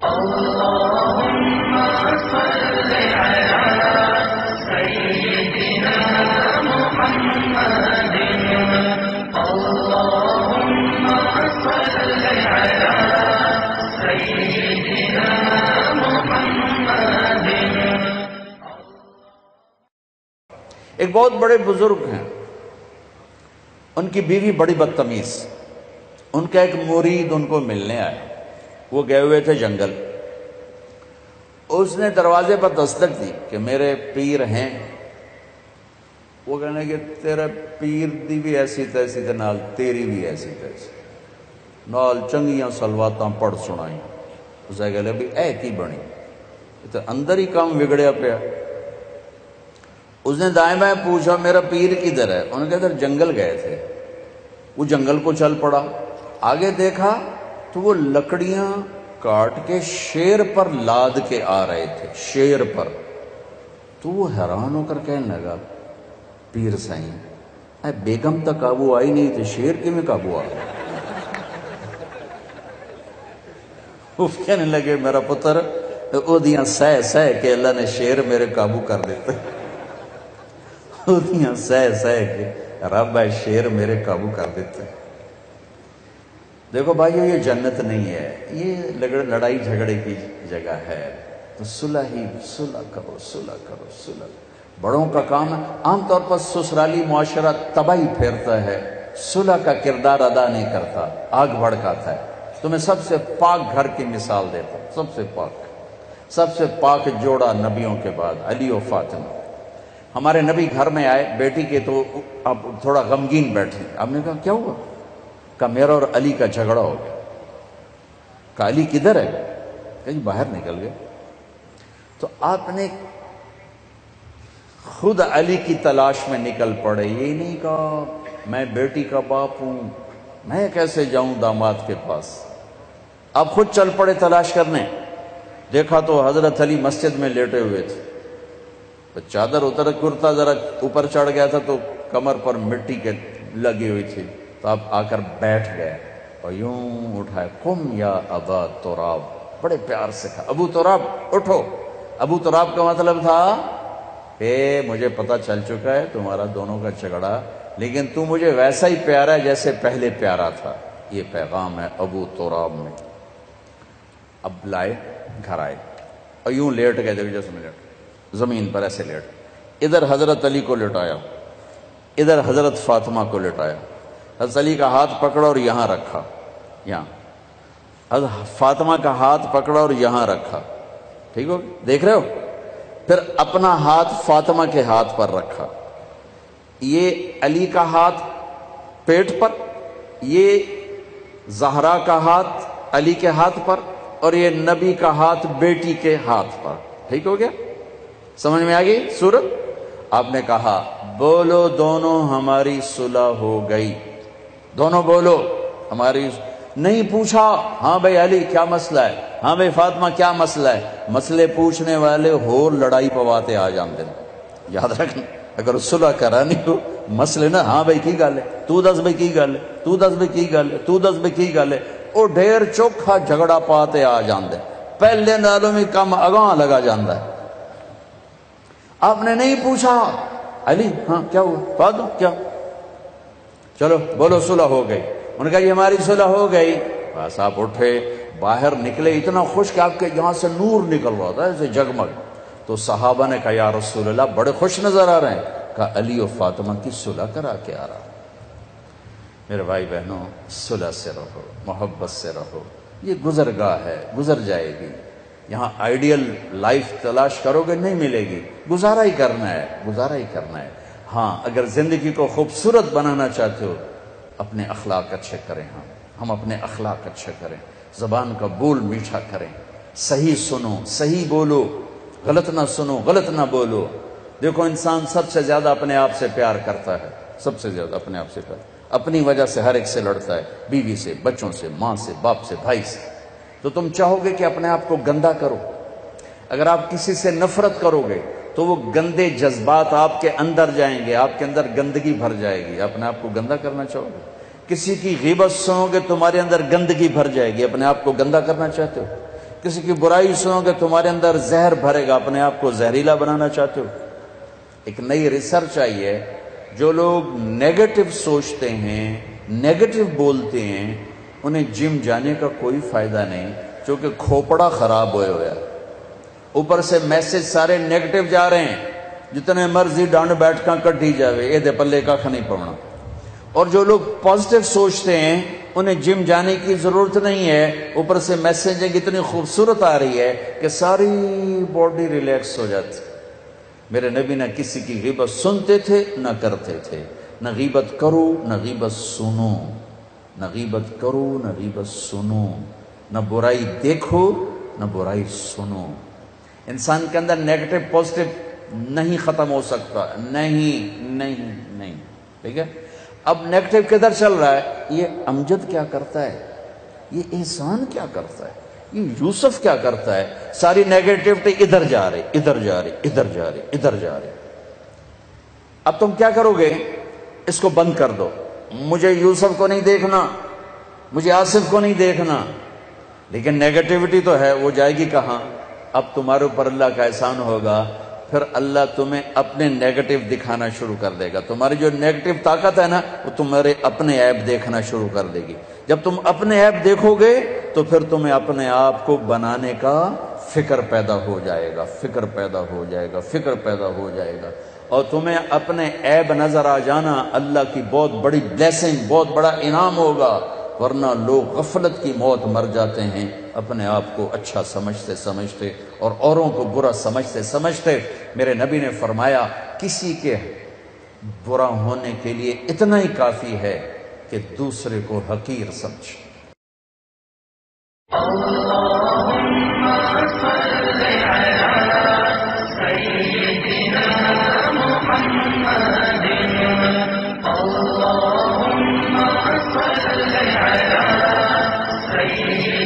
اللهم صل على سيدنا محمد اللهم صل على سيدنا محمد۔ ایک بہت بڑے بزرگ ہیں، ان کی بیوی بڑی بدتمیز، ان کا ایک مرید ان کو ملنے آیا، وہ گئے ہوئے تھے جنگل، اس نے دروازے پر دستک دی کہ میرے پیر ہیں، وہ کہنے کہ تیرا پیر دی بھی ایسی تیسی تے نال تیری بھی ایسی تیسی، نال چنگیاں سلواتاں پڑھ سنائیں، اسے کہلے بھی اے کی بنی، تو اندر ہی کام بگڑیا پیا۔ اس نے دائیں بائیں پوچھا میرا پیر کدھر ہے، انہوں نے کہا ادھر جنگل گئے تھے، وہ جنگل کو چل پڑا، آگے دیکھا تو وہ لکڑیاں کاٹ کے شیر پر لاد کے آ رہے تھے، شیر پر۔ تو وہ حیران ہو کر کہنے لگا پیر سائیں اے بیگم تک قابو آئی نہیں تھے، شیر کے میں قابو آ گیا۔ وہ کہنے لگے میرا پتر او دیاں سہ سہ کے اللہ نے شیر میرے قابو کر دیتے، او دیاں سہ سہ کے رب ہے شیر میرے قابو کر دیتے۔ دیکھو بھائیو یہ جنت نہیں ہے، یہ لڑائی جھگڑے کی جگہ ہے، تو صلح ہی صلح کرو، صلح کرو، صلح۔ بڑوں کا کام ہے، عام طور پر سسرالی معاشرہ تباہی پھیرتا ہے، صلح کا کردار ادا نہیں کرتا، آگ بھڑکاتا ہے۔ تمہیں سب سے پاک گھر کی مثال دیتا ہوں، سب سے پاک جوڑا نبیوں کے بعد علی و فاطمہ۔ ہمارے نبی گھر میں آئے، بیٹی کے تو اب تھوڑا غمگین بیٹھی، آپ نے کہا کیا ہوا؟ کہا میرا اور علی کا جھگڑا ہو گیا۔ کہا علی کدھر ہے؟ کہیں باہر نکل گئے۔ تو آپ نے خود علی کی تلاش میں نکل پڑے، یہ نہیں کہا میں بیٹی کا باپ ہوں، میں کیسے جاؤں داماد کے پاس، آپ خود چل پڑے تلاش کرنے۔ دیکھا تو حضرت علی مسجد میں لیٹے ہوئے تھے، تو چادر اتر کرتا ذرا اوپر چڑھ گیا تھا تو کمر پر مٹی کے لگی ہوئی تھی، تو آپ آ کر بیٹھ گئے اور یوں اٹھائے، قم یا ابا تراب، بڑے پیار سے کہا ابو تراب اٹھو۔ ابو تراب کا مطلب تھا کہ مجھے پتہ چل چکا ہے تمہارا دونوں کا جھگڑا، لیکن تو مجھے ویسا ہی پیارا ہے جیسے پہلے پیارا تھا، یہ پیغام ہے ابو تراب میں۔ اب لائے گھر آئے اور یوں لیٹ گئے، دیکھو جیسے میں لیٹ زمین پر ایسے لیٹ، ادھر حضرت علی کو لٹایا، ادھر حضرت فاطمہ کو لٹایا، حضرت علی کا ہاتھ پکڑا اور یہاں رکھا، یہاں حضرت فاطمہ کا ہاتھ پکڑا اور یہاں رکھا، ٹھیک ہو دیکھ رہے ہو؟ پھر اپنا ہاتھ فاطمہ کے ہاتھ پر رکھا، یہ علی کا ہاتھ پیٹ پر، یہ زہرا کا ہاتھ علی کے ہاتھ پر، اور یہ نبی کا ہاتھ بیٹی کے ہاتھ پر، ٹھیک ہو گیا؟ سمجھ میں آ گئی صورت؟ آپ نے کہا بولو دونوں ہماری صلح ہو گئی، دونوں بولو ہماری، نہیں پوچھا ہاں بھائی علی کیا مسئلہ ہے، ہاں بھائی فاطمہ کیا مسئلہ ہے، مسئلے پوچھنے والے ہور لڑائی پواتے آ جاندے، یاد رکھنا اگر صلح کرانی ہو مسئلے نا، ہاں بھائی کی گل ہے، تو دس بھائی کی گل ہے، تو دس بھائی کی گل ہے، تو دس بھائی کی گل ہے، وہ ڈھیر چوکھا جھگڑا پاتے آ جاندے، پہلے نالوں میں کم اگاں لگا جاندہ ہے۔ آپ نے نہیں پوچھا علی ہاں کیا ہوا، فاطمہ کیا، چلو بولو صلح ہو گئی، انہوں نے کہا یہ ہماری صلح ہو گئی، بس آپ اٹھے باہر نکلے، اتنا خوش کہ آپ کے یہاں سے نور نکل رہا تھا ایسے جگمگ، تو صحابہ نے کہا یا رسول اللہ بڑے خوش نظر آ رہے ہیں، کہا علی و فاطمہ کی صلح کرا کے آ رہا۔ میرے بھائی بہنوں صلح سے رہو، محبت سے رہو، یہ گزرگاہ ہے، گزر جائے گی، یہاں آئیڈیل لائف تلاش کرو گے نہیں ملے گی، گزارا ہی کرنا ہے، گزارا ہی کرنا ہے۔ ہاں اگر زندگی کو خوبصورت بنانا چاہتے ہو اپنے اخلاق اچھے کریں، ہم اپنے اخلاق اچھے کریں، زبان کا بول میٹھا کریں، صحیح سنو صحیح بولو، غلط نہ سنو غلط نہ بولو۔ دیکھو انسان سب سے زیادہ اپنے آپ سے پیار کرتا ہے، سب سے زیادہ اپنے آپ سے پیار، اپنی وجہ سے ہر ایک سے لڑتا ہے، بیوی سے، بچوں سے، ماں سے، باپ سے، بھائی سے۔ تو تم چاہو گے کہ اپنے آپ کو گندا کرو، اگر آپ کسی سے نفرت کرو گے تو وہ گندے جذبات آپ کے اندر جائیں گے، آپ کے اندر گندگی بھر جائے گی، اپنے آپ کو گندا کرنا چاہو گے۔ کسی کی غیبت سنو گے تمہارے اندر گندگی بھر جائے گی، اپنے آپ کو گندا کرنا چاہتے ہو۔ کسی کی برائی سنو گے تمہارے اندر زہر بھرے گا، اپنے آپ کو زہریلا بنانا چاہتے ہو۔ ایک نئی ریسرچ آئی ہے، جو لوگ نیگیٹو سوچتے ہیں، نیگیٹو بولتے ہیں، انہیں جم جانے کا کوئی فائدہ نہیں، کیونکہ کھوپڑا خراب ہوئے ہوئے، اوپر سے میسج سارے نیگیٹو جا رہے ہیں، جتنے مرضی ڈانڈ بیٹھ کر کٹی جاوے، اے دے پلے کا نہیں پڑنا۔ اور جو لوگ پازیٹو سوچتے ہیں انہیں جم جانے کی ضرورت نہیں ہے، اوپر سے میسیجنگ اتنی خوبصورت آ رہی ہے کہ ساری باڈی ریلیکس ہو جاتی۔ میرے نبی نہ کسی کی غیبت سنتے تھے نہ کرتے تھے، نہ غیبت کرو نہ غیبت سنو، نہ غیبت کرو نہ غیبت سنو، نہ برائی دیکھو نہ برائی سنو۔ انسان کے اندر نیگیٹو پازیٹو نہیں ختم ہو سکتا، نہیں، ٹھیک ہے۔ اب نیگیٹو کدھر چل رہا ہے؟ یہ امجد کیا کرتا ہے، یہ احسان کیا کرتا ہے، یہ یوسف کیا کرتا ہے، ساری نیگیٹیوٹی ادھر جا رہی۔ اب تم کیا کرو گے؟ اس کو بند کر دو، مجھے یوسف کو نہیں دیکھنا، مجھے آصف کو نہیں دیکھنا، لیکن نیگیٹیوٹی تو ہے، وہ جائے گی کہاں؟ اب تمہارے اوپر اللہ کا احسان ہوگا، پھر اللہ تمہیں اپنے نیگیٹو دکھانا شروع کر دے گا۔ تمہاری جو نیگیٹو طاقت ہے نا، وہ تمہارے اپنے عیب دیکھنا شروع کر دے گی۔ جب تم اپنے عیب دیکھو گے تو پھر تمہیں اپنے آپ کو بنانے کا فکر پیدا ہو جائے گا، اور تمہیں اپنے عیب نظر آ جانا اللہ کی بہت بڑی بلیسنگ، بہت بڑا انعام ہوگا۔ ورنہ لوگ غفلت کی موت مر جاتے ہیں، اپنے آپ کو اچھا سمجھتے اور اوروں کو برا سمجھتے۔ میرے نبی نے فرمایا کسی کے برا ہونے کے لیے اتنا ہی کافی ہے کہ دوسرے کو حقیر سمجھ۔ سيدنا